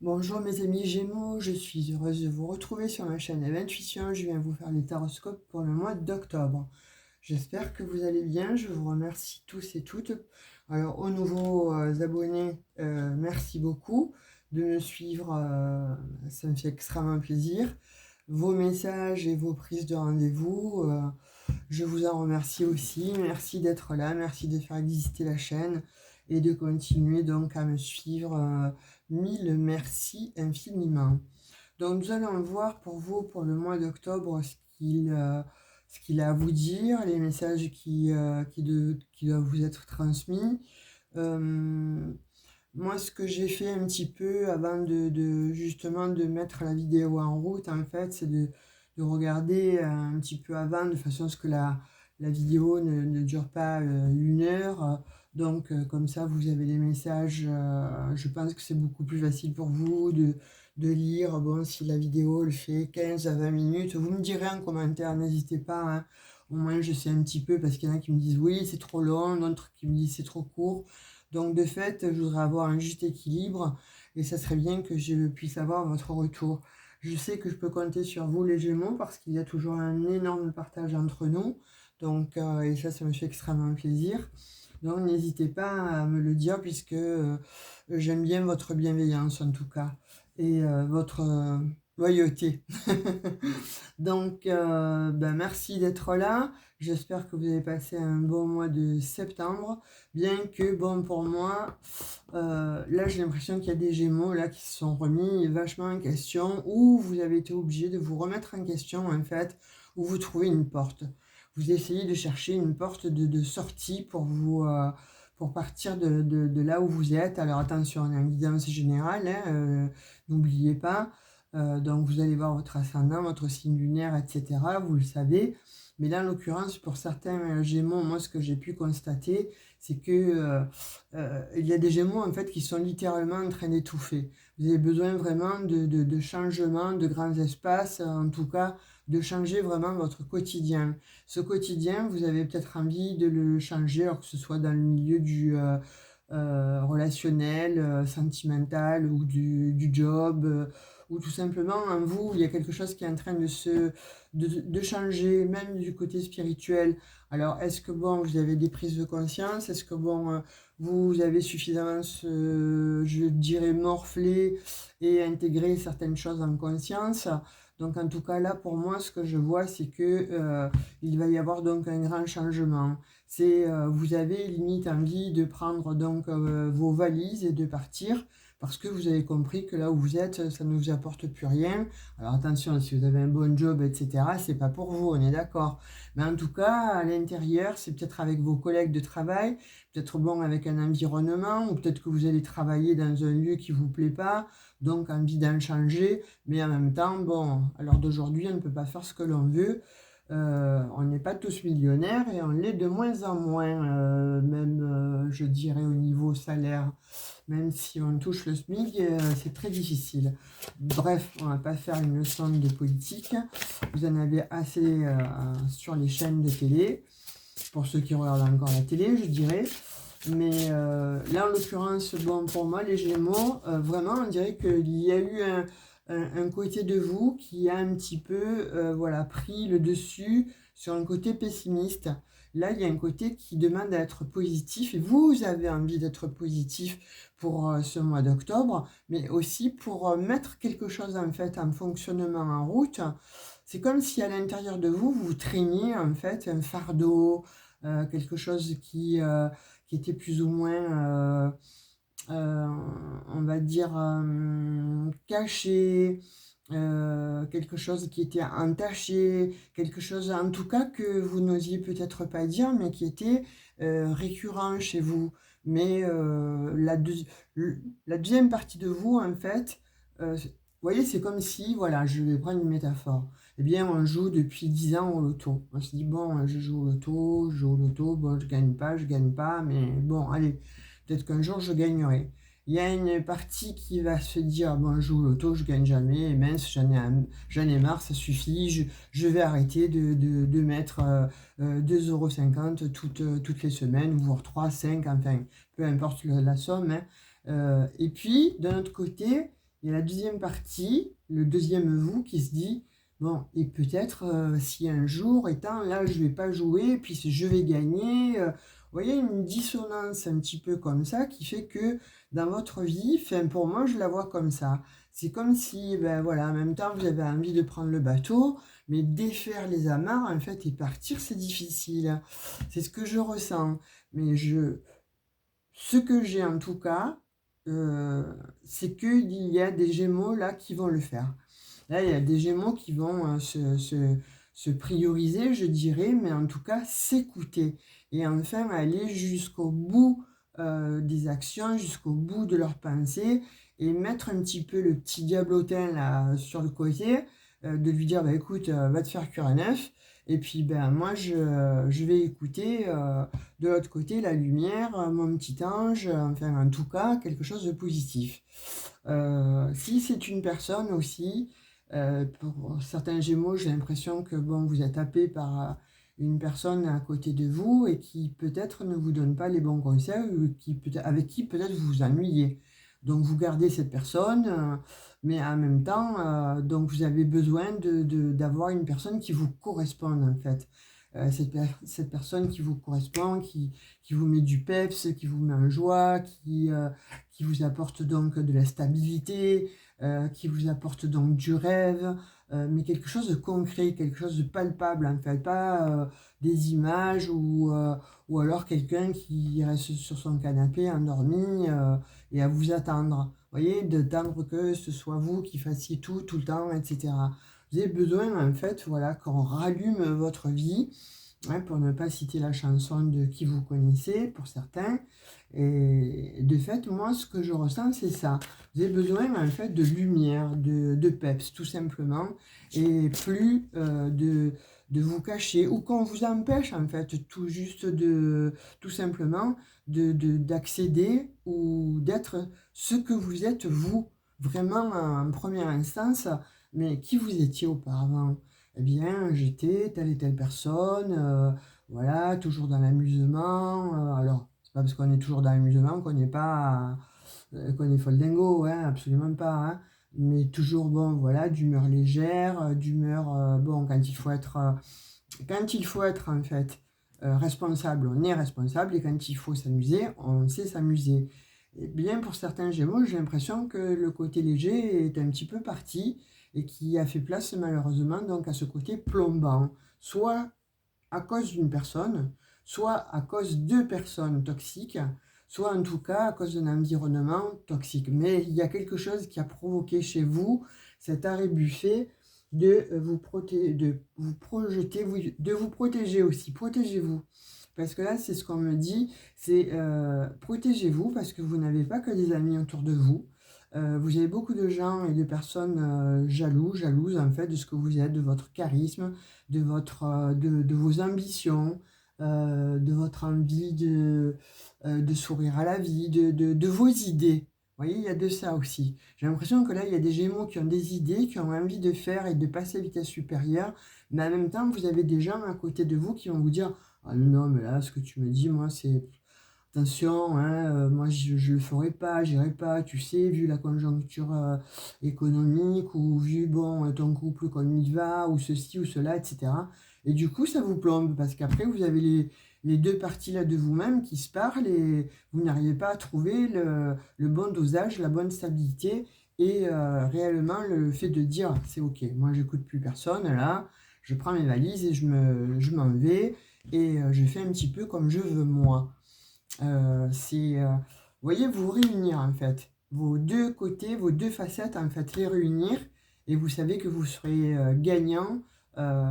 Bonjour mes amis Gémeaux, je suis heureuse de vous retrouver sur ma chaîne Intuition. Je viens vous faire les taroscopes pour le mois d'octobre. J'espère que vous allez bien, je vous remercie tous et toutes. Alors aux nouveaux abonnés, merci beaucoup de me suivre, ça me fait extrêmement plaisir. Vos messages et vos prises de rendez-vous, je vous en remercie aussi. Merci d'être là, merci de faire exister la chaîne et de continuer donc à me suivre. Mille merci infiniment. Donc nous allons voir pour vous, pour le mois d'octobre, ce qu'il a à vous dire, les messages qui doivent vous être transmis. Euh, Moi, ce que j'ai fait un petit peu avant justement de mettre la vidéo en route, en fait, c'est de regarder un petit peu avant, de façon à ce que la vidéo ne dure pas 1 heure. Donc, comme ça, vous avez les messages. Je pense que c'est beaucoup plus facile pour vous de lire. Bon, si la vidéo le fait 15 à 20 minutes, vous me direz en commentaire, n'hésitez pas, hein. Au moins, je sais un petit peu, parce qu'il y en a qui me disent oui, c'est trop long, d'autres qui me disent c'est trop court. Donc de fait, je voudrais avoir un juste équilibre et ça serait bien que je puisse avoir votre retour. Je sais que je peux compter sur vous les Gémeaux parce qu'il y a toujours un énorme partage entre nous. Donc, et ça me fait extrêmement plaisir. Donc n'hésitez pas à me le dire puisque j'aime bien votre bienveillance en tout cas et votre loyauté. Donc, merci d'être là. J'espère que vous avez passé un bon mois de septembre. Bien que, bon, pour moi, là, j'ai l'impression qu'il y a des Gémeaux là qui se sont remis vachement en question, ou vous avez été obligé de vous remettre en question, en fait, ou vous trouvez une porte. Vous essayez de chercher une porte de sortie pour vous... pour partir de là où vous êtes. Alors attention, on est en guidance générale, hein, n'oubliez pas. Donc vous allez voir votre ascendant, votre signe lunaire, etc. Vous le savez. Mais là, en l'occurrence, pour certains Gémeaux, moi, ce que j'ai pu constater, c'est que il y a des Gémeaux en fait qui sont littéralement en train d'étouffer. Vous avez besoin vraiment de changements, de grands espaces, en tout cas, de changer vraiment votre quotidien. Ce quotidien, vous avez peut-être envie de le changer, alors que ce soit dans le milieu du relationnel, sentimental ou du job, ou tout simplement en vous, il y a quelque chose qui est en train de changer, même du côté spirituel. Alors, est-ce que bon, vous avez des prises de conscience? Est-ce que bon, vous avez suffisamment, je dirais, morflé et intégré certaines choses en conscience? Donc, en tout cas, là, pour moi, ce que je vois, c'est que il va y avoir donc un grand changement. C'est vous avez limite envie de prendre donc vos valises et de partir parce que vous avez compris que là où vous êtes, ça ne vous apporte plus rien. Alors attention, si vous avez un bon job, etc., c'est pas pour vous, on est d'accord. Mais en tout cas, à l'intérieur, c'est peut-être avec vos collègues de travail, peut-être bon avec un environnement, ou peut-être que vous allez travailler dans un lieu qui vous plaît pas, donc envie d'en changer. Mais en même temps, bon, à l'heure d'aujourd'hui, on ne peut pas faire ce que l'on veut. On n'est pas tous millionnaires et on l'est de moins en moins, même je dirais au niveau salaire, même si on touche le SMIC, c'est très difficile. Bref, on ne va pas faire une leçon de politique, vous en avez assez sur les chaînes de télé, pour ceux qui regardent encore la télé, je dirais. Mais là, en l'occurrence, bon, pour moi, les Gémeaux, vraiment, on dirait qu'il y a eu un côté de vous qui a un petit peu voilà, pris le dessus sur un côté pessimiste. Là, il y a un côté qui demande à être positif et vous avez envie d'être positif pour ce mois d'octobre, mais aussi pour mettre quelque chose en fait en fonctionnement en route. C'est comme si à l'intérieur de vous, vous traîniez en fait un fardeau, quelque chose qui était plus ou moins, euh, on va dire, caché, quelque chose qui était entaché, quelque chose en tout cas que vous n'osiez peut-être pas dire, mais qui était récurrent chez vous. Mais la deuxième partie de vous, en fait, vous voyez, c'est comme si, voilà, je vais prendre une métaphore. Eh bien, on joue depuis 10 ans au loto. On se dit, bon, je joue au loto, bon, je gagne pas, mais bon, allez, peut-être qu'un jour je gagnerai. Il y a une partie qui va se dire, bon, je joue au loto, je gagne jamais, et mince, j'en ai marre, ça suffit, je vais arrêter de mettre 2,50 € toutes les semaines, voire 3, 5, enfin, peu importe la somme, hein. Et puis, d'un autre côté, il y a la deuxième partie, le deuxième vous qui se dit, bon, et peut-être si un jour, étant là, je vais pas jouer, puis je vais gagner. Vous voyez, une dissonance un petit peu comme ça qui fait que dans votre vie, enfin, pour moi, je la vois comme ça. C'est comme si, ben voilà, en même temps, vous avez envie de prendre le bateau, mais défaire les amarres, en fait, et partir, c'est difficile. C'est ce que je ressens. Mais ce que j'ai en tout cas, euh, c'est qu'il y a des Gémeaux là qui vont le faire. Là, il y a des Gémeaux qui vont se prioriser, je dirais, mais en tout cas s'écouter et enfin aller jusqu'au bout des actions, jusqu'au bout de leurs pensées et mettre un petit peu le petit diablotin là sur le côté, de lui dire bah, écoute, va te faire cuire un œuf. Et puis ben, moi, je vais écouter de l'autre côté la lumière, mon petit ange, enfin en tout cas quelque chose de positif. Si c'est une personne aussi, pour certains Gémeaux, j'ai l'impression que bon, vous êtes happé par une personne à côté de vous et qui peut-être ne vous donne pas les bons conseils ou avec qui peut-être vous vous ennuyez. Donc vous gardez cette personne, mais en même temps, donc vous avez besoin d'avoir une personne qui vous corresponde en fait. Cette personne qui vous correspond, qui vous met du peps, qui vous met en joie, qui vous apporte donc de la stabilité, qui vous apporte donc du rêve, mais quelque chose de concret, quelque chose de palpable en fait, pas des images ou alors quelqu'un qui reste sur son canapé endormi et à vous attendre. Vous voyez, d'attendre que ce soit vous qui fassiez tout le temps, etc. Vous avez besoin en fait, voilà, qu'on rallume votre vie, hein, pour ne pas citer la chanson de Qui vous connaissez, pour certains. Et de fait, moi, ce que je ressens, c'est ça. Vous avez besoin, en fait, de lumière, de peps, tout simplement, et plus de vous cacher, ou qu'on vous empêche, en fait, tout simplement, d'accéder ou d'être ce que vous êtes, vous, vraiment en première instance, mais qui vous étiez auparavant. Eh bien, j'étais telle et telle personne, voilà, toujours dans l'amusement. Alors, c'est pas parce qu'on est toujours dans l'amusement qu'on n'est pas, qu'on est foldingo, hein, absolument pas. Hein. Mais toujours, bon, voilà, d'humeur légère, d'humeur, bon, quand il faut être en fait responsable, on est responsable, et quand il faut s'amuser, on sait s'amuser. Et bien pour certains Gémeaux, j'ai l'impression que le côté léger est un petit peu parti et qui a fait place malheureusement donc à ce côté plombant, soit à cause d'une personne, soit à cause de personnes toxiques, soit en tout cas à cause d'un environnement toxique. Mais il y a quelque chose qui a provoqué chez vous cet arrêt buffet de vous projeter, de vous protéger aussi. Protégez-vous. Parce que là, c'est ce qu'on me dit, c'est protégez-vous parce que vous n'avez pas que des amis autour de vous. Vous avez beaucoup de gens et de personnes jalouses en fait de ce que vous êtes, de votre charisme, de vos ambitions, de votre envie de sourire à la vie, de vos idées. Vous voyez, il y a de ça aussi. J'ai l'impression que là, il y a des Gémeaux qui ont des idées, qui ont envie de faire et de passer à vitesse supérieure, mais en même temps, vous avez des gens à côté de vous qui vont vous dire ah non, mais là, ce que tu me dis, moi, c'est attention, hein, moi je le ferai pas, j'irai pas, tu sais, vu la conjoncture économique ou vu bon ton couple comme il va ou ceci ou cela, etc. Et du coup, ça vous plombe parce qu'après vous avez les deux parties là de vous-même qui se parlent et vous n'arrivez pas à trouver le bon dosage, la bonne stabilité et réellement le fait de dire c'est ok, moi j'écoute plus personne là, je prends mes valises et je m'en vais et je fais un petit peu comme je veux moi. Vous voyez, vous réunir en fait, vos deux côtés, vos deux facettes en fait, les réunir et vous savez que vous serez gagnant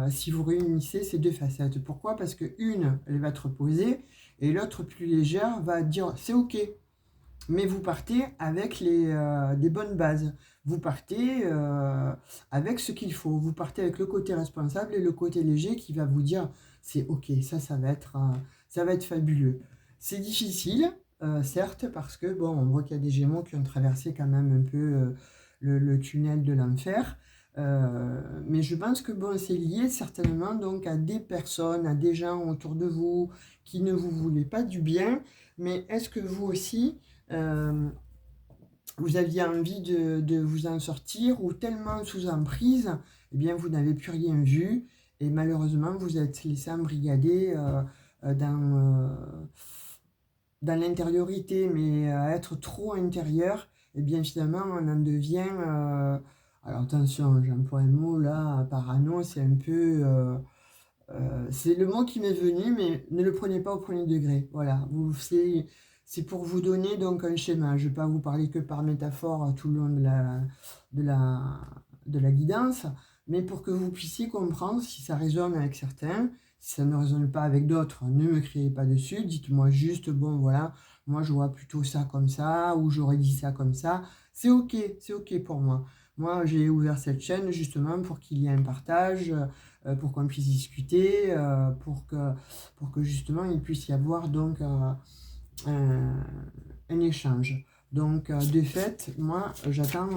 si vous réunissez ces deux facettes. Pourquoi? Parce que une, elle va être posée et l'autre plus légère va dire c'est ok, mais vous partez avec des bonnes bases. Vous partez avec ce qu'il faut. Vous partez avec le côté responsable et le côté léger qui va vous dire c'est ok, ça va être fabuleux. C'est difficile, certes, parce que bon, on voit qu'il y a des Gémeaux qui ont traversé quand même un peu le tunnel de l'enfer. Mais je pense que bon, c'est lié certainement donc à des personnes, à des gens autour de vous qui ne vous voulaient pas du bien. Mais est-ce que vous aussi, euh, vous aviez envie de vous en sortir ou tellement sous emprise, eh bien vous n'avez plus rien vu et malheureusement vous êtes laissé embrigader dans l'intériorité, mais à être trop intérieur, et bien finalement on en devient, alors attention, j'emploie un mot là, parano, c'est un peu, c'est le mot qui m'est venu, mais ne le prenez pas au premier degré, voilà, c'est pour vous donner donc un schéma, je ne vais pas vous parler que par métaphore tout le long de la, de la guidance, mais pour que vous puissiez comprendre si ça résonne avec certains. Si ça ne résonne pas avec d'autres, ne me criez pas dessus. Dites-moi juste, bon voilà, moi je vois plutôt ça comme ça, ou j'aurais dit ça comme ça. C'est ok pour moi. Moi j'ai ouvert cette chaîne justement pour qu'il y ait un partage, pour qu'on puisse discuter, pour que justement il puisse y avoir donc un, un échange. Donc, de fait, moi, j'attends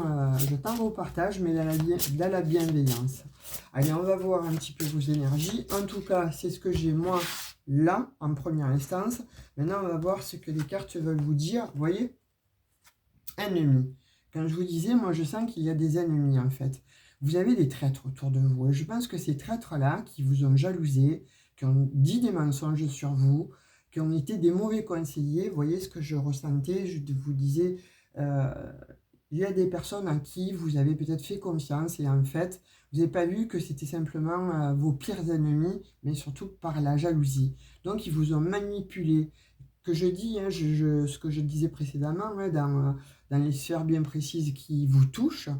vos partages, mais dans la bienveillance. Allez, on va voir un petit peu vos énergies. En tout cas, c'est ce que j'ai, moi, là, en première instance. Maintenant, on va voir ce que les cartes veulent vous dire. Vous voyez? Ennemis. Quand je vous disais, moi, je sens qu'il y a des ennemis, en fait. Vous avez des traîtres autour de vous. Et je pense que ces traîtres-là, qui vous ont jalousé, qui ont dit des mensonges sur vous, qui ont été des mauvais conseillers, vous voyez ce que je ressentais, je vous disais, euh, il y a des personnes à qui vous avez peut-être fait confiance et en fait, vous n'avez pas vu que c'était simplement vos pires ennemis, mais surtout par la jalousie. Donc, ils vous ont manipulé. Que je dis, hein, ce que je disais précédemment, hein, dans les sphères bien précises qui vous touchent,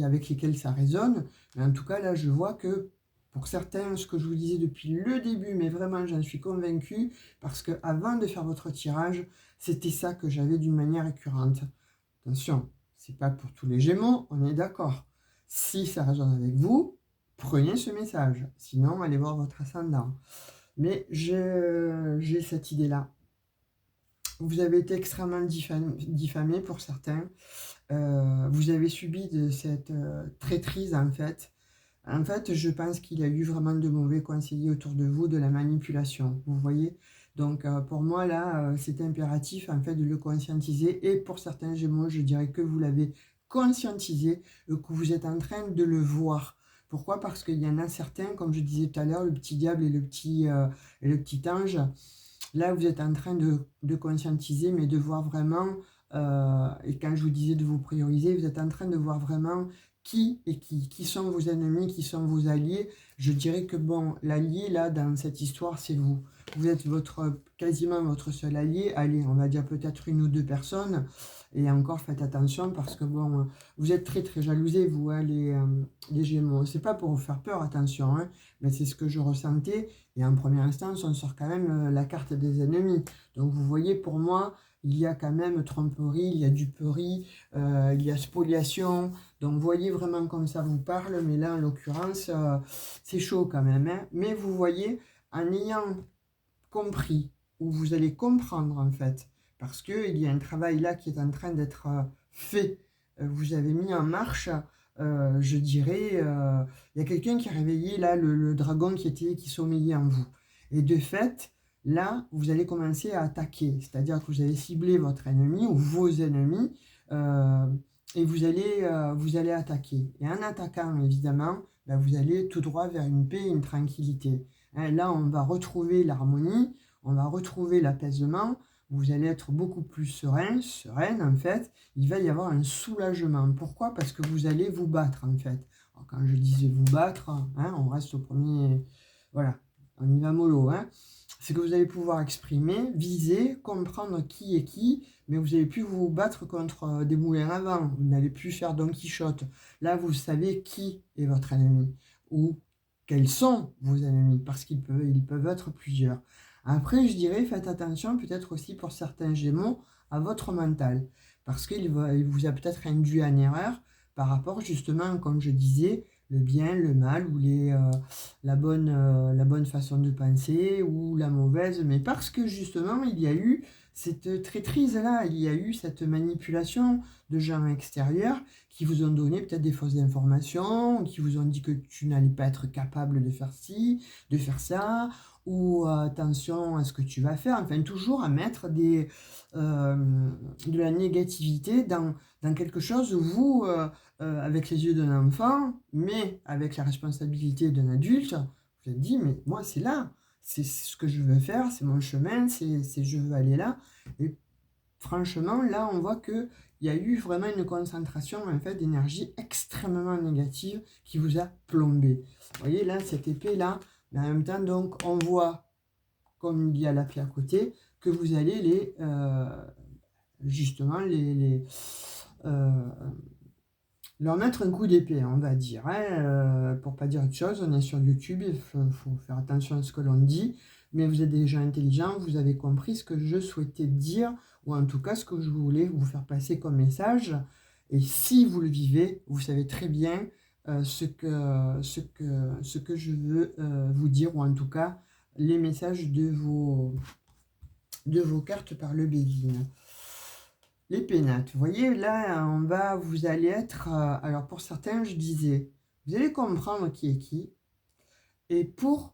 avec lesquelles ça résonne, mais en tout cas, là, je vois que pour certains, ce que je vous disais depuis le début, mais vraiment, j'en suis convaincue, parce que avant de faire votre tirage, c'était ça que j'avais d'une manière récurrente. Attention, c'est pas pour tous les Gémeaux, on est d'accord. Si ça résonne avec vous, prenez ce message. Sinon, allez voir votre ascendant. Mais j'ai cette idée-là. Vous avez été extrêmement diffamé pour certains. Vous avez subi de cette traîtrise en fait. En fait, je pense qu'il y a eu vraiment de mauvais conseillers autour de vous, de la manipulation, vous voyez. Donc pour moi là, c'est impératif en fait de le conscientiser. Et pour certains Gémeaux, je dirais que vous l'avez conscientisé, que vous êtes en train de le voir. Pourquoi? Parce qu'il y en a certains, comme je disais tout à l'heure, le petit diable et et le petit ange. Là, vous êtes en train de conscientiser, mais de voir vraiment, et quand je vous disais de vous prioriser, vous êtes en train de voir vraiment qui sont vos ennemis, qui sont vos alliés. Je dirais que bon, l'allié, là, dans cette histoire, c'est vous. Vous êtes quasiment votre seul allié. Allez, on va dire peut-être une ou deux personnes. Et encore, faites attention parce que bon, vous êtes très très jalousés, vous, hein, les Gémeaux. C'est pas pour vous faire peur, attention, hein, mais c'est ce que je ressentais. Et en première instance, on sort quand même la carte des ennemis. Donc vous voyez, pour moi, il y a quand même tromperie, il y a duperie, il y a spoliation. Donc vous voyez vraiment comme ça vous parle, mais là, en l'occurrence, c'est chaud quand même, hein. Mais vous voyez, en ayant compris, ou vous allez comprendre en fait, parce qu'il y a un travail là qui est en train d'être fait. Vous avez mis en marche, je dirais, il y a quelqu'un qui a réveillé là le dragon qui sommeillait en vous. Et de fait, là, vous allez commencer à attaquer, c'est-à-dire que vous allez cibler votre ennemi ou vos ennemis, et vous allez attaquer. Et en attaquant, évidemment, ben, vous allez tout droit vers une paix et une tranquillité. Hein, là, on va retrouver l'harmonie, on va retrouver l'apaisement, vous allez être beaucoup plus sereine en fait, il va y avoir un soulagement. Pourquoi? Parce que vous allez vous battre en fait. Alors, quand je disais vous battre, hein, on reste au premier, voilà, on y va mollo, hein. C'est que vous allez pouvoir exprimer, viser, comprendre qui est qui, mais vous n'allez plus vous battre contre des moulins à vent, vous n'allez plus faire Don Quichotte. Là, vous savez qui est votre ennemi, ou quels sont vos ennemis, parce ils peuvent être plusieurs. Après, je dirais, faites attention peut-être aussi pour certains Gémeaux à votre mental, parce il vous a peut-être induit en erreur par rapport justement, comme je disais, le bien, le mal, ou la bonne façon de penser, ou la mauvaise, mais parce que justement, il y a eu cette traîtrise-là, il y a eu cette manipulation de gens extérieurs qui vous ont donné peut-être des fausses informations, qui vous ont dit que tu n'allais pas être capable de faire ci, de faire ça, ou attention à ce que tu vas faire, enfin toujours à mettre de la négativité dans quelque chose où vous, avec les yeux d'un enfant, mais avec la responsabilité d'un adulte, vous êtes dit, mais moi c'est là, c'est ce que je veux faire, c'est mon chemin, je veux aller là. Et franchement, là, on voit qu'il y a eu vraiment une concentration en fait, d'énergie extrêmement négative qui vous a plombé. Vous voyez là, cette épée-là, mais en même temps, donc, on voit, comme il y a la paix à côté, que vous allez justement, euh, leur mettre un coup d'épée, on va dire. Hein, pour pas dire autre chose, on est sur YouTube, il faut faire attention à ce que l'on dit. Mais vous êtes déjà intelligent, vous avez compris ce que je souhaitais dire, ou en tout cas ce que je voulais vous faire passer comme message. Et si vous le vivez, vous savez très bien ce que je veux vous dire, ou en tout cas les messages de vos cartes par le Béline. Les pénates, vous voyez, là, vous allez être... alors, pour certains, je disais, vous allez comprendre qui est qui. Et pour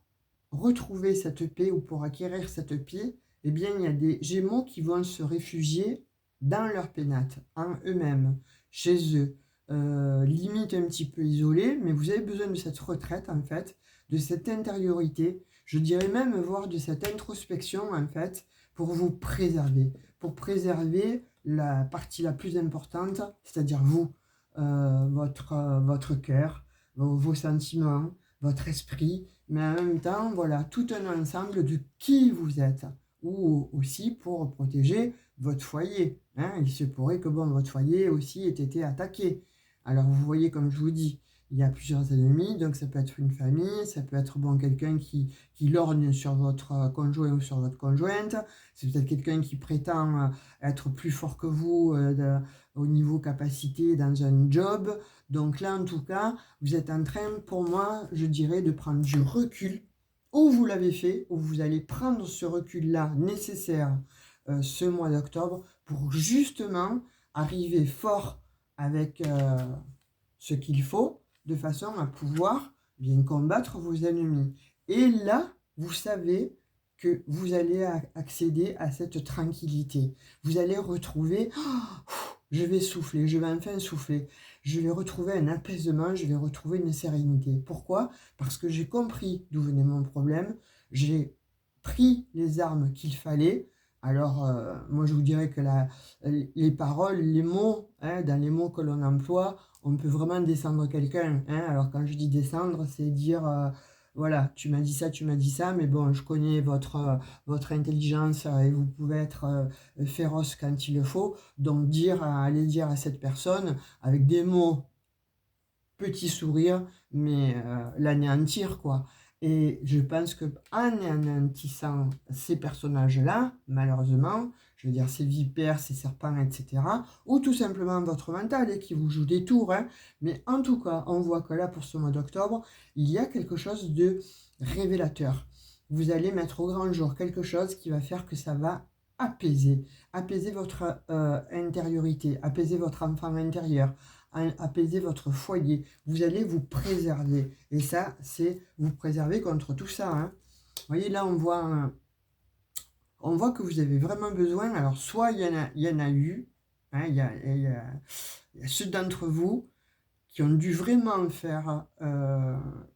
retrouver cette paix ou pour acquérir cette paix, eh bien, il y a des Gémeaux qui vont se réfugier dans leur pénate, en eux-mêmes, chez eux. Limite un petit peu isolés, mais vous avez besoin de cette retraite, en fait, de cette intériorité, je dirais même voir de cette introspection, en fait, pour vous préserver. Pour préserver la partie la plus importante, c'est-à-dire vous, votre cœur, vos sentiments, votre esprit, mais en même temps, voilà, tout un ensemble de qui vous êtes, ou aussi pour protéger votre foyer. Hein. Il se pourrait que votre foyer aussi ait été attaqué. Alors vous voyez, comme je vous dis, il y a plusieurs ennemis, donc ça peut être une famille, ça peut être quelqu'un qui lorgne sur votre conjoint ou sur votre conjointe, c'est peut-être quelqu'un qui prétend être plus fort que vous au niveau capacité dans un job. Donc là, en tout cas, vous êtes en train, pour moi, je dirais, de prendre du recul, ou vous l'avez fait, ou vous allez prendre ce recul-là nécessaire ce mois d'octobre pour justement arriver fort avec ce qu'il faut, de façon à pouvoir bien combattre vos ennemis. Et là, vous savez que vous allez accéder à cette tranquillité. Vous allez retrouver, je vais souffler, je vais enfin souffler. Je vais retrouver un apaisement, je vais retrouver une sérénité. Pourquoi? Parce que j'ai compris d'où venait mon problème, j'ai pris les armes qu'il fallait. Alors, moi je vous dirais que les paroles, les mots, hein, dans les mots que l'on emploie, on peut vraiment descendre quelqu'un. Hein. Alors quand je dis descendre, c'est dire, voilà, tu m'as dit ça, mais bon, je connais votre intelligence et vous pouvez être féroce quand il le faut. Donc aller dire à cette personne, avec des mots, petit sourire, mais l'anéantir, quoi. Et je pense que en anéantissant ces personnages-là, malheureusement, je veux dire ces vipères, ces serpents, etc., ou tout simplement votre mental qui vous joue des tours, hein, mais en tout cas, on voit que là, pour ce mois d'octobre, il y a quelque chose de révélateur. Vous allez mettre au grand jour quelque chose qui va faire que ça va apaiser votre intériorité, apaiser votre enfant intérieur, apaiser votre foyer. Vous allez vous préserver. Et ça, c'est vous préserver contre tout ça. Hein. Vous voyez, là, on voit que vous avez vraiment besoin. Alors, soit il y en a eu, hein, il y a ceux d'entre vous qui ont dû vraiment faire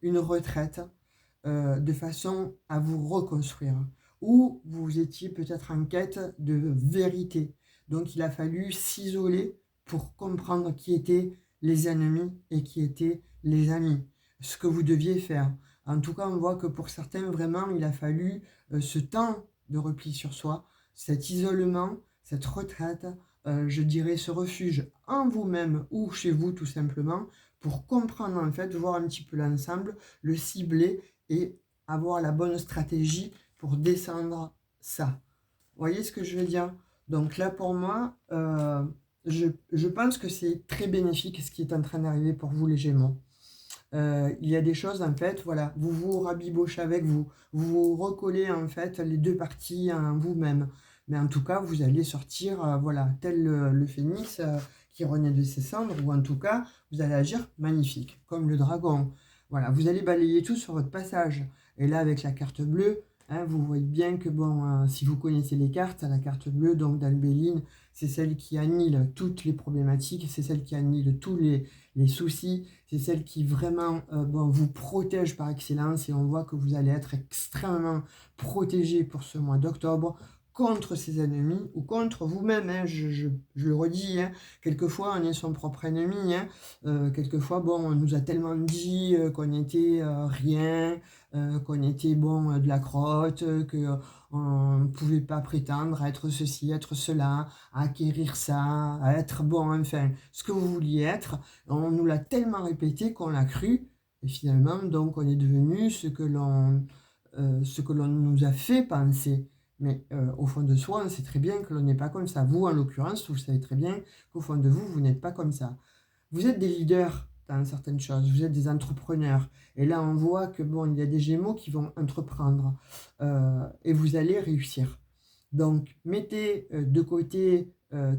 une retraite de façon à vous reconstruire. Ou vous étiez peut-être en quête de vérité. Donc, il a fallu s'isoler pour comprendre qui étaient les ennemis et qui étaient les amis. Ce que vous deviez faire. En tout cas, on voit que pour certains, vraiment, il a fallu ce temps de repli sur soi, cet isolement, cette retraite, je dirais ce refuge en vous-même ou chez vous tout simplement, pour comprendre en fait, voir un petit peu l'ensemble, le cibler et avoir la bonne stratégie pour descendre ça. Vous voyez ce que je veux dire? Donc là pour moi, je pense que c'est très bénéfique ce qui est en train d'arriver pour vous les Gémeaux. Il y a des choses en fait, voilà, vous vous rabibochez avec vous vous recollez en fait les deux parties en vous-même. Mais en tout cas, vous allez sortir, voilà, tel le phénix qui renaît de ses cendres, ou en tout cas, vous allez agir magnifique, comme le dragon. Voilà, vous allez balayer tout sur votre passage. Et là, avec la carte bleue, hein, vous voyez bien que, bon, si vous connaissez les cartes, la carte bleue, donc dans le Béline, c'est celle qui annule toutes les problématiques, c'est celle qui annule tous les soucis, c'est celle qui vraiment vous protège par excellence et on voit que vous allez être extrêmement protégé pour ce mois d'octobre contre ses ennemis ou contre vous-même. Hein, je le redis, hein, quelquefois on est son propre ennemi. Hein, quelquefois, on nous a tellement dit qu'on était rien, qu'on était de la crotte, qu'on ne pouvait pas prétendre à être ceci, être cela, à acquérir ça, à être enfin, ce que vous vouliez être. On nous l'a tellement répété qu'on l'a cru. Et finalement, donc, on est devenu ce que l'on nous a fait penser. Mais au fond de soi, on sait très bien que l'on n'est pas comme ça. Vous, en l'occurrence, vous savez très bien qu'au fond de vous, vous n'êtes pas comme ça. Vous êtes des leaders dans certaines choses, vous êtes des entrepreneurs. Et là, on voit que il y a des Gémeaux qui vont entreprendre et vous allez réussir. Donc, mettez de côté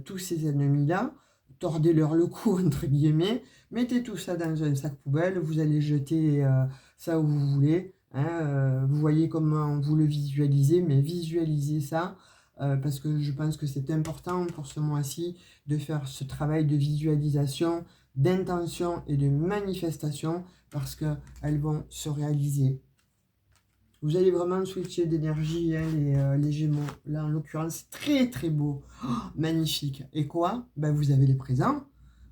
tous ces ennemis-là, tordez-leur le cou, entre guillemets, mettez tout ça dans un sac poubelle, vous allez jeter ça où vous voulez. Hein, vous voyez comment vous le visualisez, mais visualisez ça parce que je pense que c'est important pour ce mois-ci de faire ce travail de visualisation, d'intention et de manifestation parce qu'elles vont se réaliser. Vous allez vraiment switcher d'énergie, hein, les Gémeaux. Là, en l'occurrence, c'est très très beau. Oh, magnifique. Et quoi? Vous avez les présents.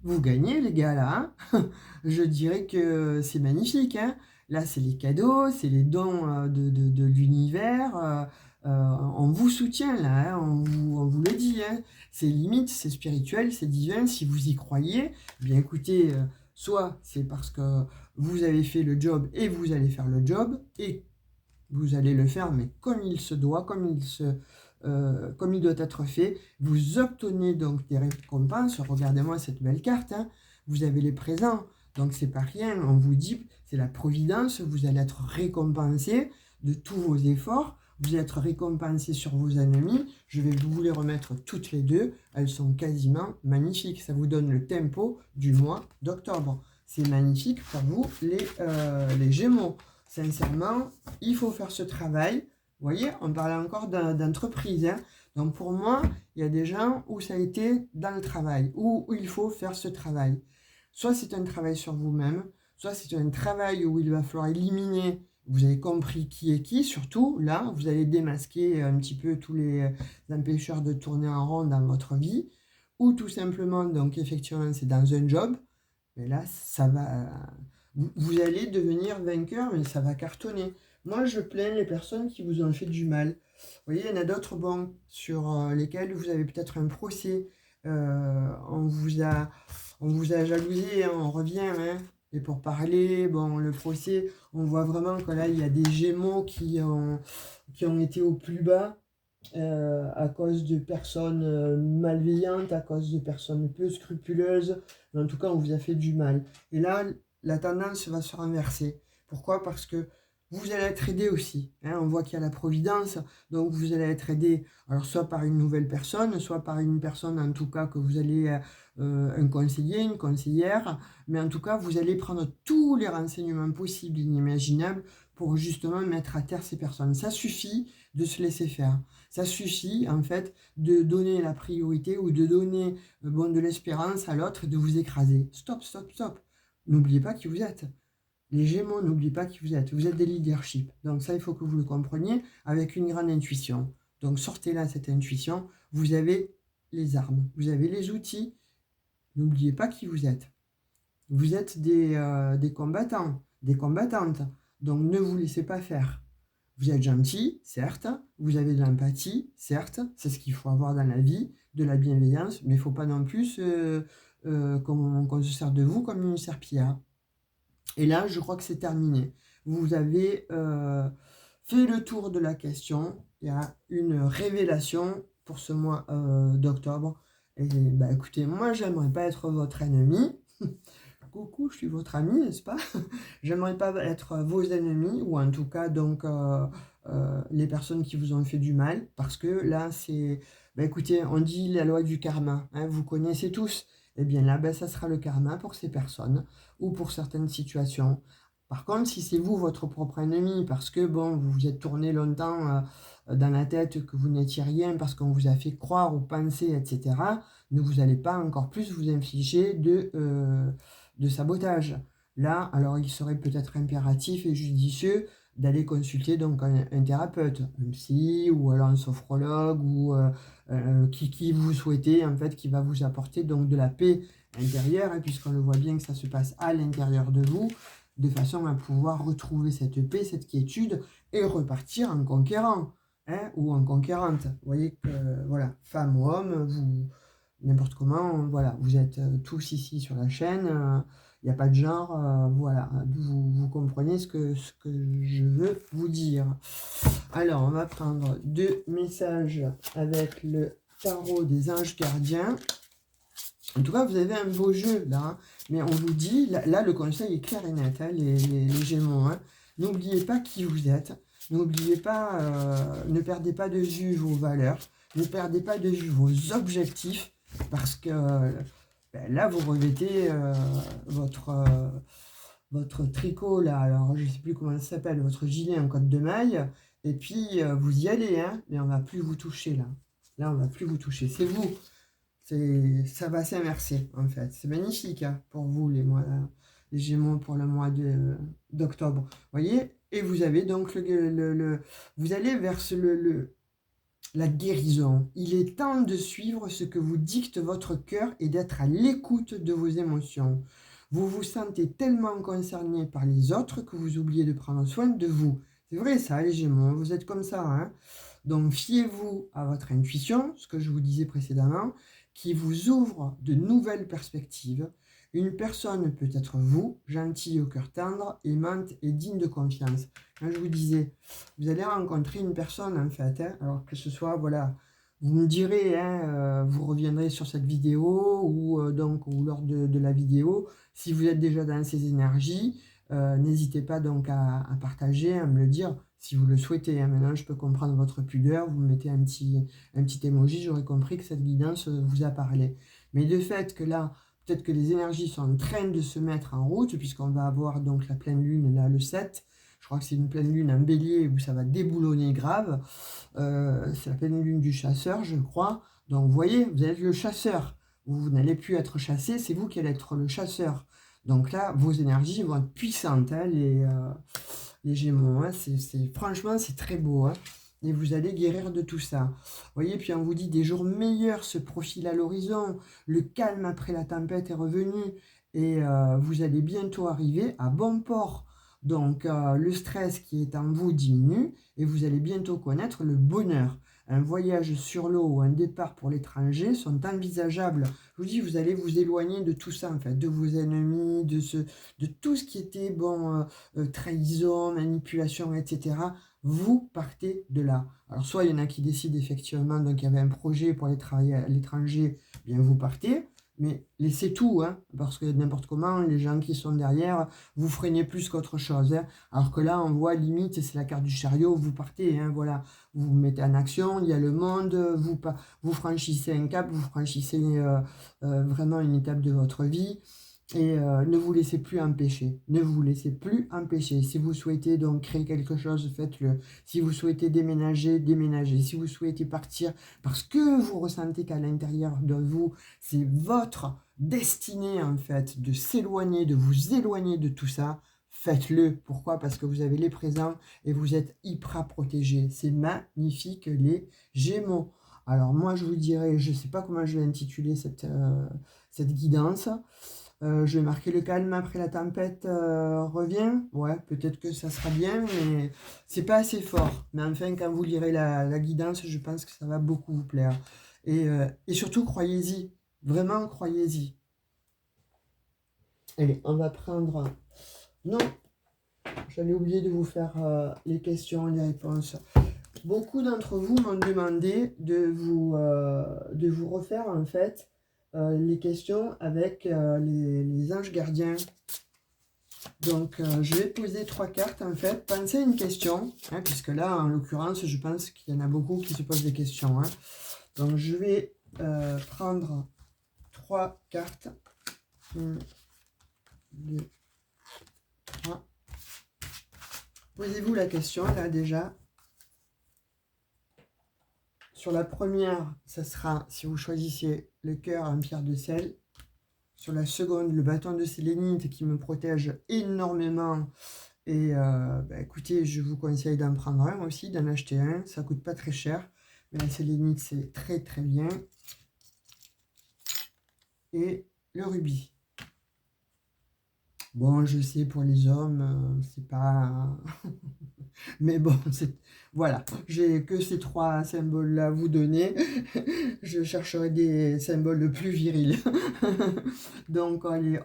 Vous gagnez, les gars, là. Hein. Je dirais que c'est magnifique. Hein. Là, c'est les cadeaux, c'est les dons de l'univers. On vous soutient, là. Hein. On vous le dit. Hein. C'est limite, c'est spirituel, c'est divin. Si vous y croyez, bien écoutez, soit c'est parce que vous avez fait le job et vous allez faire le job. Et vous allez le faire, mais comme il se doit, comme il doit être fait. Vous obtenez donc des récompenses. Regardez-moi cette belle carte. Hein. Vous avez les présents, donc c'est pas rien. On vous dit, c'est la providence. Vous allez être récompensé de tous vos efforts. Vous allez être récompensé sur vos ennemis. Je vais vous les remettre toutes les deux. Elles sont quasiment magnifiques. Ça vous donne le tempo du mois d'octobre. C'est magnifique pour vous, les Gémeaux. Sincèrement, il faut faire ce travail. Vous voyez, on parle encore d'entreprise. Hein. Donc pour moi, il y a des gens où ça a été dans le travail, où il faut faire ce travail. Soit c'est un travail sur vous-même, soit c'est un travail où il va falloir éliminer, vous avez compris qui est qui, surtout là, vous allez démasquer un petit peu tous les empêcheurs de tourner en rond dans votre vie, ou tout simplement, donc effectivement, c'est dans un job, mais là, ça va... Vous allez devenir vainqueur, mais ça va cartonner. Moi, je plains les personnes qui vous ont fait du mal. Vous voyez, il y en a d'autres, sur lesquels vous avez peut-être un procès. On vous a jalousé, hein, on revient. Hein. Et pour parler, le procès, on voit vraiment que là, il y a des Gémeaux qui ont été au plus bas. À cause de personnes malveillantes, à cause de personnes peu scrupuleuses. Mais en tout cas, on vous a fait du mal. Et là, la tendance va se renverser. Pourquoi? Parce que vous allez être aidé aussi. Hein, on voit qu'il y a la providence, donc vous allez être aidé, alors soit par une nouvelle personne, soit par une personne en tout cas que vous allez, un conseiller, une conseillère, mais en tout cas vous allez prendre tous les renseignements possibles, inimaginables, pour justement mettre à terre ces personnes. Ça suffit de se laisser faire. Ça suffit en fait de donner la priorité ou de donner de l'espérance à l'autre et de vous écraser. Stop, stop, stop. N'oubliez pas qui vous êtes. Les Gémeaux, n'oubliez pas qui vous êtes. Vous êtes des leaderships. Donc ça, il faut que vous le compreniez avec une grande intuition. Donc sortez là cette intuition. Vous avez les armes. Vous avez les outils. N'oubliez pas qui vous êtes. Vous êtes des combattants, des combattantes. Donc ne vous laissez pas faire. Vous êtes gentil, certes. Vous avez de l'empathie, certes. C'est ce qu'il faut avoir dans la vie, de la bienveillance. Mais il ne faut pas non plus qu'on se sert de vous comme une serpillière. Et là, je crois que c'est terminé. Vous avez fait le tour de la question. Il y a une révélation pour ce mois d'octobre. Et écoutez, moi, j'aimerais pas être votre ennemi. Coucou, je suis votre ami, n'est-ce pas? J'aimerais pas être vos ennemis, ou en tout cas, donc, les personnes qui vous ont fait du mal. Parce que là, c'est... écoutez, on dit la loi du karma. Hein, vous connaissez tous. Eh bien là, ça sera le karma pour ces personnes ou pour certaines situations. Par contre, si c'est vous, votre propre ennemi, parce que, bon, vous vous êtes tourné longtemps dans la tête que vous n'étiez rien, parce qu'on vous a fait croire ou penser, etc., ne vous allez pas encore plus vous infliger de sabotage. Là, alors, il serait peut-être impératif et judicieux d'aller consulter donc un thérapeute, un psy, ou alors un sophrologue, ou qui vous souhaitez, en fait, qui va vous apporter donc de la paix intérieure, hein, puisqu'on le voit bien que ça se passe à l'intérieur de vous, de façon à pouvoir retrouver cette paix, cette quiétude, et repartir en conquérant, hein, ou en conquérante. Vous voyez que, voilà, femme ou homme, vous, n'importe comment, voilà, vous êtes tous ici sur la chaîne, il n'y a pas de genre, voilà, vous comprenez ce que je veux vous dire. Alors, on va prendre 2 messages avec le tarot des anges gardiens. En tout cas, vous avez un beau jeu là, hein. Mais on vous dit, là, le conseil est clair et net, hein, les Gémeaux. Hein. N'oubliez pas qui vous êtes, n'oubliez pas, ne perdez pas de vue vos valeurs, ne perdez pas de vue vos objectifs, parce que ben, là, vous revêtez votre tricot, là, alors je ne sais plus comment ça s'appelle, votre gilet en cotte de maille, et puis vous y allez, hein, mais on ne va plus vous toucher là. Là, on ne va plus vous toucher, c'est vous. Ça va s'inverser en fait. C'est magnifique hein, pour vous les Gémeaux pour le mois d'octobre. Vous voyez? Et vous avez donc vous allez vers la guérison. Il est temps de suivre ce que vous dicte votre cœur et d'être à l'écoute de vos émotions. Vous vous sentez tellement concerné par les autres que vous oubliez de prendre soin de vous. C'est vrai ça, les Gémeaux, vous êtes comme ça. Hein. Donc fiez-vous à votre intuition, ce que je vous disais précédemment, qui vous ouvre de nouvelles perspectives. Une personne peut être vous, gentille au cœur tendre, aimante et digne de confiance. Quand je vous disais, vous allez rencontrer une personne en fait, hein, alors que ce soit, voilà, vous me direz, hein, vous reviendrez sur cette vidéo ou ou lors de la vidéo, si vous êtes déjà dans ces énergies, n'hésitez pas donc à partager, à me le dire si vous le souhaitez. Hein. Maintenant, je peux comprendre votre pudeur, vous mettez un petit emoji, j'aurais compris que cette guidance vous a parlé. Mais de fait que là, peut-être que les énergies sont en train de se mettre en route, puisqu'on va avoir donc la pleine lune, là, le 7. Je crois que c'est une pleine lune en bélier où ça va déboulonner grave. C'est la pleine lune du chasseur, je crois. Donc, vous voyez, vous êtes le chasseur. Vous n'allez plus être chassé, c'est vous qui allez être le chasseur. Donc là, vos énergies vont être puissantes, hein, les Gémeaux. Hein. Franchement, c'est très beau. Hein. Et vous allez guérir de tout ça. Vous voyez, puis on vous dit des jours meilleurs se profilent à l'horizon. Le calme après la tempête est revenu. Et vous allez bientôt arriver à bon port. Donc, le stress qui est en vous diminue et vous allez bientôt connaître le bonheur. Un voyage sur l'eau ou un départ pour l'étranger sont envisageables. Je vous dis, vous allez vous éloigner de tout ça, en fait, de vos ennemis, de tout ce qui était, bon, trahison, manipulation, etc. Vous partez de là. Alors, soit il y en a qui décident effectivement, donc il y avait un projet pour aller travailler à l'étranger, bien vous partez. Mais laissez tout, hein, parce que n'importe comment, les gens qui sont derrière, vous freinez plus qu'autre chose. Hein, alors que là, on voit limite, c'est la carte du chariot, vous partez, hein, voilà, vous vous mettez en action, il y a le monde, vous franchissez un cap, vous franchissez vraiment une étape de votre vie. Et ne vous laissez plus empêcher. Ne vous laissez plus empêcher. Si vous souhaitez donc créer quelque chose, faites-le. Si vous souhaitez déménager, déménagez. Si vous souhaitez partir parce que vous ressentez qu'à l'intérieur de vous, c'est votre destinée en fait de s'éloigner, de vous éloigner de tout ça, faites-le. Pourquoi? Parce que vous avez les présents et vous êtes hyper protégés. C'est magnifique les Gémeaux. Alors moi je vous dirais, je ne sais pas comment je vais intituler cette guidance. Je vais marquer le calme après la tempête revient. Ouais, peut-être que ça sera bien, mais c'est pas assez fort. Mais enfin, quand vous lirez la guidance, je pense que ça va beaucoup vous plaire. Et surtout, croyez-y. Vraiment, croyez-y. Allez, on va prendre... Non, j'allais oublier de vous faire les questions, les réponses. Beaucoup d'entre vous m'ont demandé de vous refaire, en fait, les questions avec les anges gardiens. Donc, je vais poser 3 cartes, en fait. Pensez à une question, hein, puisque là, en l'occurrence, je pense qu'il y en a beaucoup qui se posent des questions. Hein. Donc, je vais prendre 3 cartes. 1, 2, 3. Posez-vous la question, là, déjà. Sur la première, ça sera, si vous choisissez le cœur en pierre de sel. Sur la seconde, le bâton de sélénite qui me protège énormément. Et écoutez, je vous conseille d'en prendre un aussi, d'en acheter un. Ça coûte pas très cher. Mais la sélénite, c'est très très bien. Et le rubis. Bon, je sais, pour les hommes, c'est pas... Mais bon, voilà, j'ai que ces trois symboles-là à vous donner. Je chercherai des symboles plus virils. Donc, allez,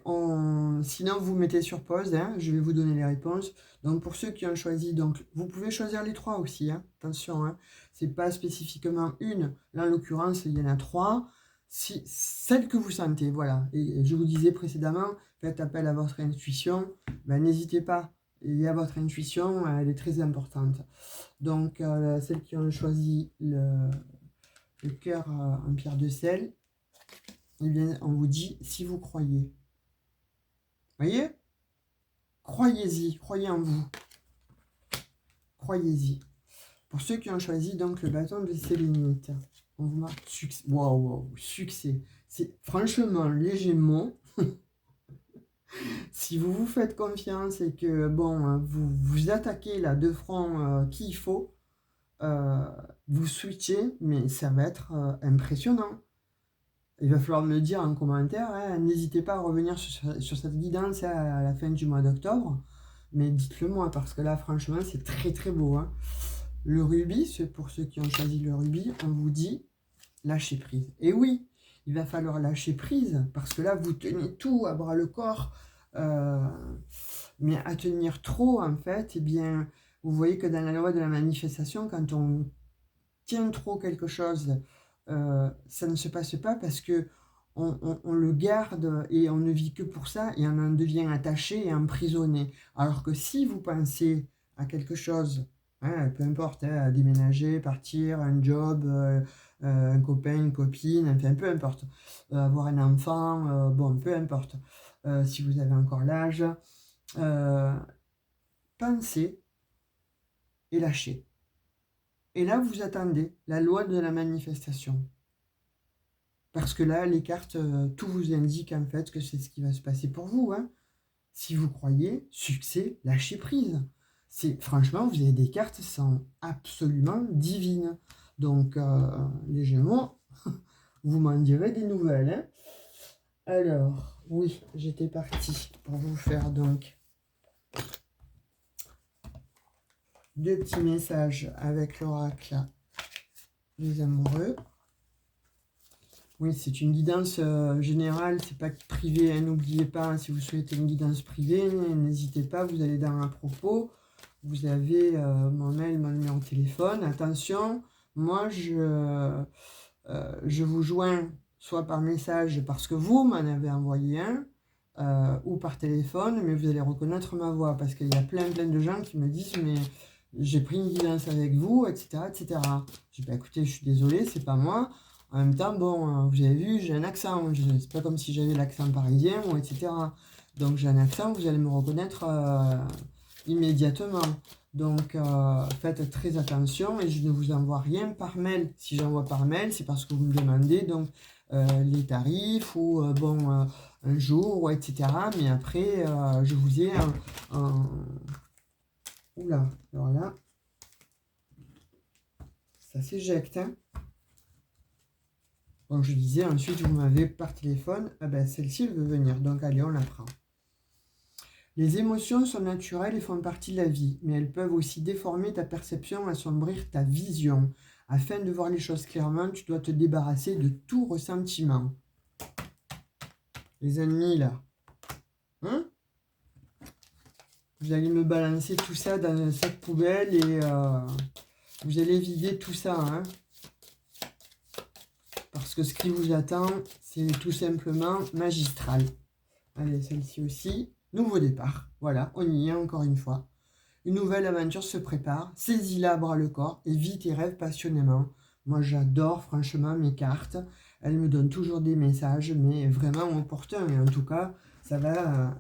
sinon, vous mettez sur pause, hein, je vais vous donner les réponses. Donc, pour ceux qui ont choisi, donc, vous pouvez choisir les trois aussi, hein, attention, hein, c'est pas spécifiquement une. Là, en l'occurrence, il y en a trois. Celle que vous sentez, voilà. Et je vous disais précédemment, faites appel à votre intuition. Ben, n'hésitez pas. Et à votre intuition, elle est très importante. Donc, celles qui ont choisi le cœur en pierre de sel, eh bien, on vous dit si vous croyez. Voyez? Croyez-y, croyez en vous. Croyez-y. Pour ceux qui ont choisi donc le bâton de sélénite, on vous marque succès. Waouh, succès. C'est franchement les Gémeaux. Si vous vous faites confiance et que bon, vous attaquez là de front qu'il faut, vous switchez, mais ça va être impressionnant. Il va falloir me le dire en commentaire, hein. N'hésitez pas à revenir sur cette guidance à la fin du mois d'octobre, mais dites-le moi, parce que là, franchement, c'est très très beau, hein. Le rubis, c'est pour ceux qui ont choisi le rubis, on vous dit lâcher prise. Et oui, il va falloir lâcher prise, parce que là, vous tenez tout à bras le corps, mais à tenir trop, en fait, eh bien, vous voyez que dans la loi de la manifestation, quand on tient trop quelque chose, ça ne se passe pas parce que on le garde et on ne vit que pour ça et on en devient attaché et emprisonné. Alors que si vous pensez à quelque chose, hein, peu importe, hein, déménager, partir, un job, un copain, une copine, enfin peu importe, avoir un enfant, bon, peu importe, si vous avez encore l'âge, pensez et lâchez. Et là, vous attendez la loi de la manifestation. Parce que là, les cartes, tout vous indique en fait que c'est ce qui va se passer pour vous, hein. Si vous croyez, succès, lâchez prise. Franchement, vous avez des cartes qui sont absolument divines. Donc, les Gémeaux, vous m'en direz des nouvelles, hein. Alors, oui, j'étais partie pour vous faire donc 2 petits messages avec l'oracle des amoureux. Oui, c'est une guidance générale, c'est pas privé, hein, n'oubliez pas, hein, si vous souhaitez une guidance privée, n'hésitez pas, vous allez dans un propos, vous avez mon mail, mon numéro de téléphone. Attention, moi je vous joins soit par message parce que vous m'en avez envoyé un, ou par téléphone, mais vous allez reconnaître ma voix, parce qu'il y a plein de gens qui me disent, mais j'ai pris une guidance avec vous, etc. etc. Je dis, bah, écoutez, je suis désolé, c'est pas moi. En même temps, bon, vous avez vu, j'ai un accent. C'est pas comme si j'avais l'accent parisien, ou etc. Donc j'ai un accent, vous allez me reconnaître immédiatement. Donc faites très attention et je ne vous envoie rien par mail. Si j'envoie par mail, c'est parce que vous me demandez donc les tarifs ou bon un jour, ou etc. Mais après, je vous ai Oula, alors là, ça s'éjecte, hein. Donc je disais, ensuite vous m'avez par téléphone, ah ben celle-ci elle veut venir, donc allez, on la prend. Les émotions sont naturelles et font partie de la vie, mais elles peuvent aussi déformer ta perception, assombrir ta vision. Afin de voir les choses clairement, tu dois te débarrasser de tout ressentiment. Les ennemis là, hein? Vous allez me balancer tout ça dans cette poubelle et vous allez vider tout ça, hein? Parce que ce qui vous attend, c'est tout simplement magistral. Allez, celle-ci aussi. Nouveau départ. Voilà, on y est encore une fois. Une nouvelle aventure se prépare. Saisis-la à bras le corps et vis tes rêves passionnément. Moi, j'adore franchement mes cartes. Elles me donnent toujours des messages, mais vraiment opportuns. Et en tout cas, ça va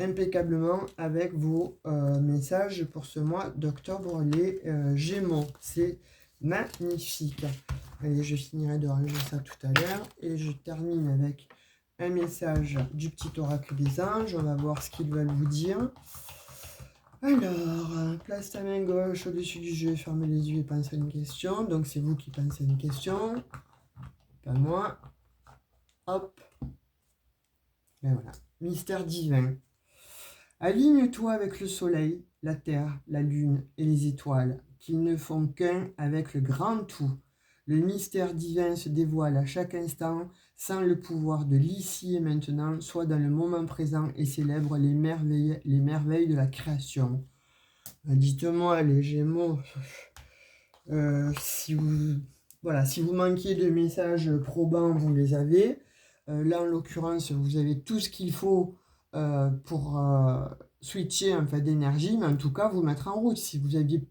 impeccablement avec vos messages pour ce mois d'octobre, les Gémeaux. C'est magnifique. Allez, je finirai de ranger ça tout à l'heure. Et je termine avec un message du petit oracle des anges. On va voir ce qu'ils veulent vous dire. Alors, place ta main gauche au-dessus du jeu, fermez les yeux et pense à une question. Donc, c'est vous qui pensez à une question, pas moi. Hop. Et voilà. Mystère divin. Aligne-toi avec le soleil, la terre, la lune et les étoiles, qui ne font qu'un avec le grand tout. Le mystère divin se dévoile à chaque instant, sans le pouvoir de l'ici et maintenant, soit dans le moment présent et célèbre les merveilles de la création. Dites-moi, les Gémeaux, si vous manquiez de messages probants, vous les avez. Là, en l'occurrence, vous avez tout ce qu'il faut pour switcher en fait d'énergie, mais en tout cas, vous mettre en route. Si vous aviez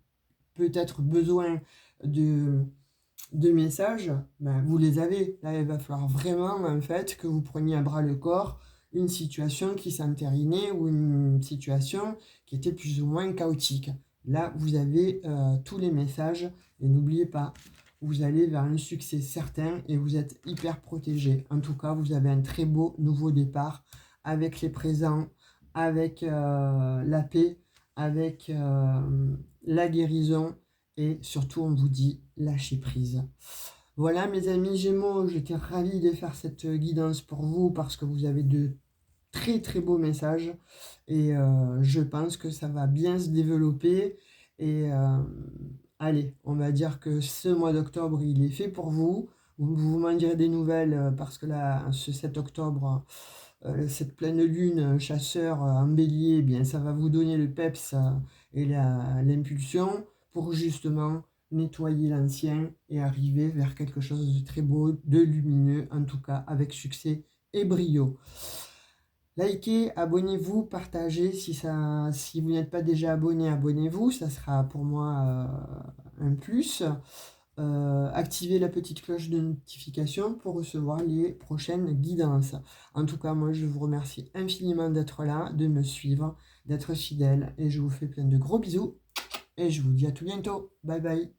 peut-être besoin de messages, ben, vous les avez. Là, il va falloir vraiment en fait que vous preniez à bras le corps une situation qui s'entérinait ou une situation qui était plus ou moins chaotique. Là, vous avez tous les messages et n'oubliez pas, vous allez vers un succès certain et vous êtes hyper protégé. En tout cas, vous avez un très beau nouveau départ avec les présents, avec la paix, avec la guérison et surtout, on vous dit lâcher prise. Voilà, mes amis Gémeaux, j'étais ravie de faire cette guidance pour vous parce que vous avez de très très beaux messages et je pense que ça va bien se développer et allez, on va dire que ce mois d'octobre il est fait pour vous. Vous m'en direz des nouvelles parce que là, ce 7 octobre, cette pleine lune chasseur en bélier, eh bien, ça va vous donner le peps et l'impulsion pour justement nettoyer l'ancien et arriver vers quelque chose de très beau, de lumineux, en tout cas avec succès et brio. Likez, abonnez-vous, partagez. Si vous n'êtes pas déjà abonné, abonnez-vous. Ça sera pour moi un plus. Activez la petite cloche de notification pour recevoir les prochaines guidances. En tout cas, moi, je vous remercie infiniment d'être là, de me suivre, d'être fidèle. Et je vous fais plein de gros bisous. Et je vous dis à tout bientôt. Bye bye.